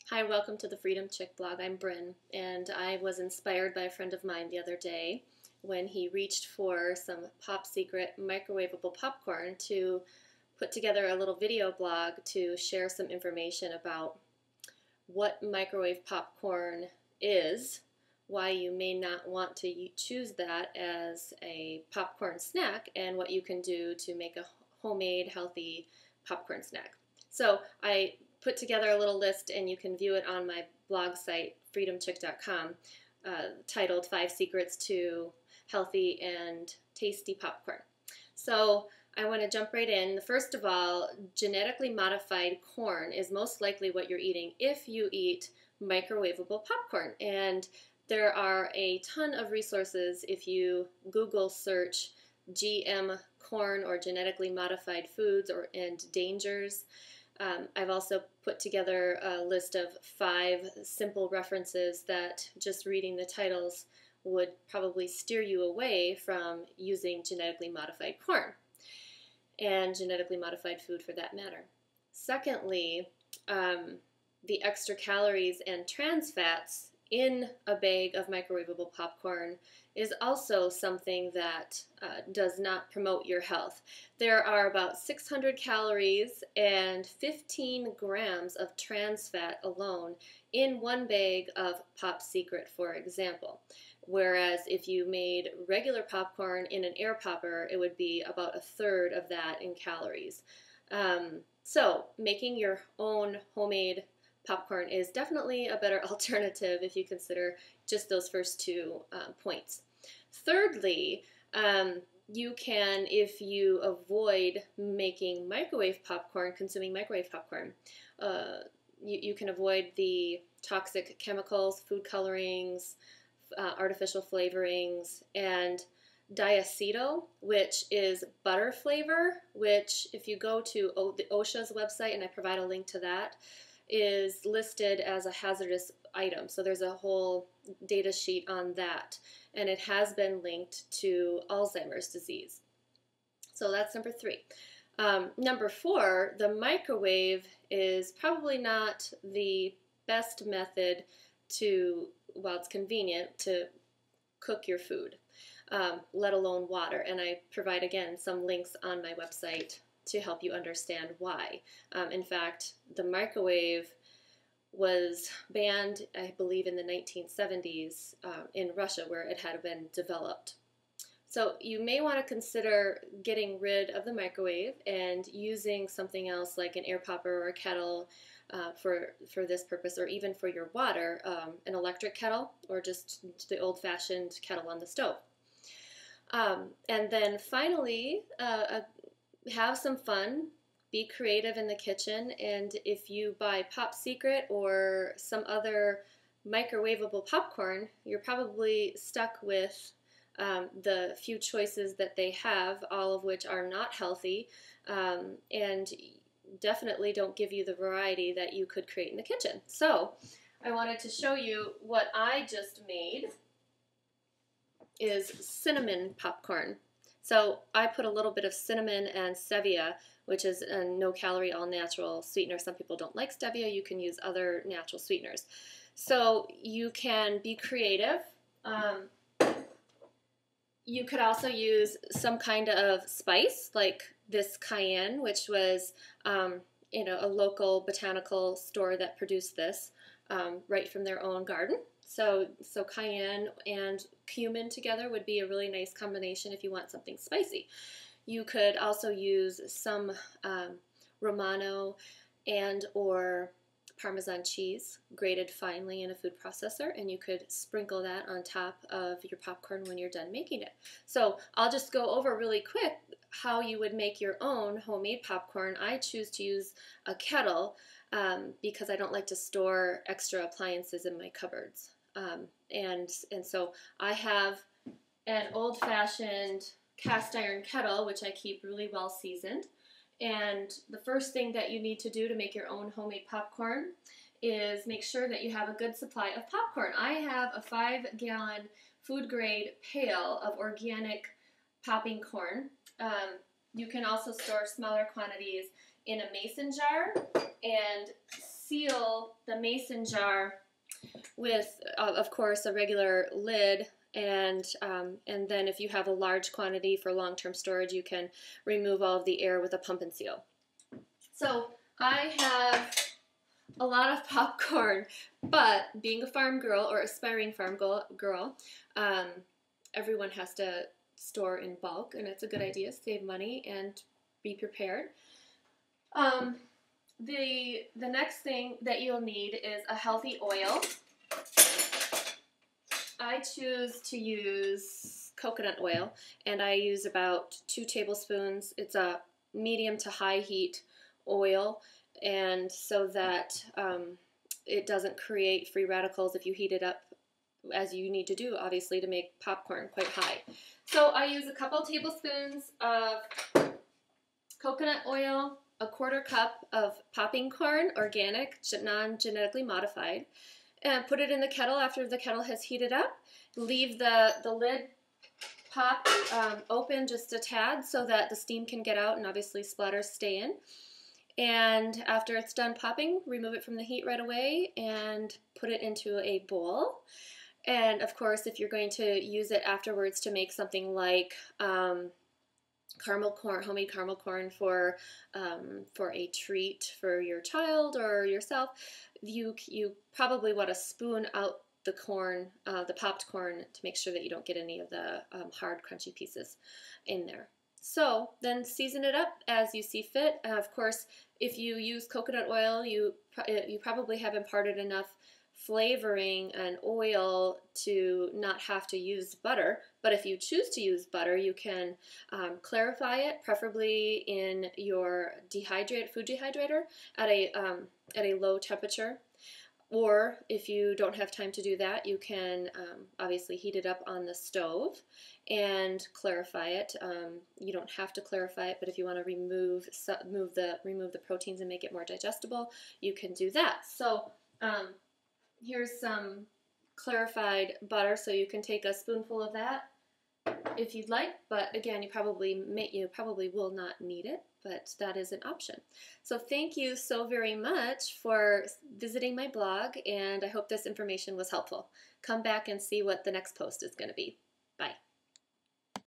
Hi, welcome to the Freedom Chick blog. I'm Bryn, and I was inspired by a friend of mine the other day when he reached for some Pop Secret microwavable popcorn to put together a little video blog to share some information about what microwave popcorn is, why you may not want to choose that as a popcorn snack, and what you can do to make a homemade, healthy popcorn snack. So I put together a little list, and you can view it on my blog site, freedomchick.com, titled 5 Secrets to Healthy and Tasty Popcorn. So I want to jump right in. First of all, genetically modified corn is most likely what you're eating if you eat microwavable popcorn. And there are a ton of resources if you Google search GM corn or genetically modified foods and dangers. I've also put together a list of 5 simple references that just reading the titles would probably steer you away from using genetically modified corn and genetically modified food for that matter. Secondly, the extra calories and trans fats in a bag of microwavable popcorn is also something that does not promote your health. There are about 600 calories and 15 grams of trans fat alone in one bag of Pop Secret, for example. Whereas if you made regular popcorn in an air popper, it would be about a third of that in calories. So making your own homemade popcorn is definitely a better alternative if you consider just those first 2 points. Thirdly, you can, if you avoid making microwave popcorn, consuming microwave popcorn, you can avoid the toxic chemicals, food colorings, artificial flavorings, and diacetyl, which is butter flavor, which if you go to the OSHA's website, and I provide a link to that, is listed as a hazardous item. So there's a whole data sheet on that, and it has been linked to Alzheimer's disease. So that's number 3. Number 4, the microwave is probably not the best method to, while it's convenient, to cook your food, let alone water. And I provide, again, some links on my website to help you understand why. In fact, the microwave was banned, I believe, in the 1970s in Russia, where it had been developed. So you may want to consider getting rid of the microwave and using something else like an air popper or a kettle for this purpose, or even for your water, an electric kettle or just the old-fashioned kettle on the stove. And then finally, have some fun, be creative in the kitchen, and if you buy Pop Secret or some other microwavable popcorn, you're probably stuck with the few choices that they have, all of which are not healthy, and definitely don't give you the variety that you could create in the kitchen. So I wanted to show you what I just made is cinnamon popcorn. So I put a little bit of cinnamon and stevia, which is a no-calorie, all-natural sweetener. Some people don't like stevia. You can use other natural sweeteners. So you can be creative. You could also use some kind of spice, like this cayenne, which was a local botanical store that produced this right from their own garden. So cayenne and cumin together would be a really nice combination if you want something spicy. You could also use some Romano and or Parmesan cheese grated finely in a food processor, and you could sprinkle that on top of your popcorn when you're done making it. So I'll just go over really quick how you would make your own homemade popcorn. I choose to use a kettle because I don't like to store extra appliances in my cupboards. And so I have an old-fashioned cast iron kettle, which I keep really well seasoned. And the first thing that you need to do to make your own homemade popcorn is make sure that you have a good supply of popcorn. I have a 5-gallon food-grade pail of organic popping corn. You can also store smaller quantities in a mason jar and seal the mason jar with, of course, a regular lid. And then if you have a large quantity for long-term storage, you can remove all of the air with a pump and seal. So I have a lot of popcorn, but being a farm girl or aspiring farm girl, everyone has to store in bulk, and it's a good idea, save money and be prepared. The next thing that you'll need is a healthy oil. I choose to use coconut oil, and I use about 2 tablespoons. It's a medium to high heat oil, and so that it doesn't create free radicals if you heat it up, as you need to do, obviously, to make popcorn quite high. So I use a couple tablespoons of coconut oil, a 1/4 cup of popping corn, organic, non-genetically modified, and put it in the kettle after the kettle has heated up. Leave the lid pop open just a tad so that the steam can get out and obviously splatters stay in. And after it's done popping, remove it from the heat right away and put it into a bowl. And of course, if you're going to use it afterwards to make something like caramel corn, homemade caramel corn for a treat for your child or yourself, you probably want to spoon out the corn, the popped corn, to make sure that you don't get any of the hard, crunchy pieces in there. So then season it up as you see fit. Of course, if you use coconut oil, you probably have imparted enough flavoring and oil to not have to use butter. But if you choose to use butter, you can clarify it, preferably in your food dehydrator at a low temperature. Or if you don't have time to do that, you can obviously heat it up on the stove and clarify it. You don't have to clarify it, but if you want to remove the proteins and make it more digestible, you can do that. So here's some clarified butter, so you can take a spoonful of that if you'd like, but again, you probably will not need it, but that is an option. So thank you so very much for visiting my blog, and I hope this information was helpful. Come back and see what the next post is going to be.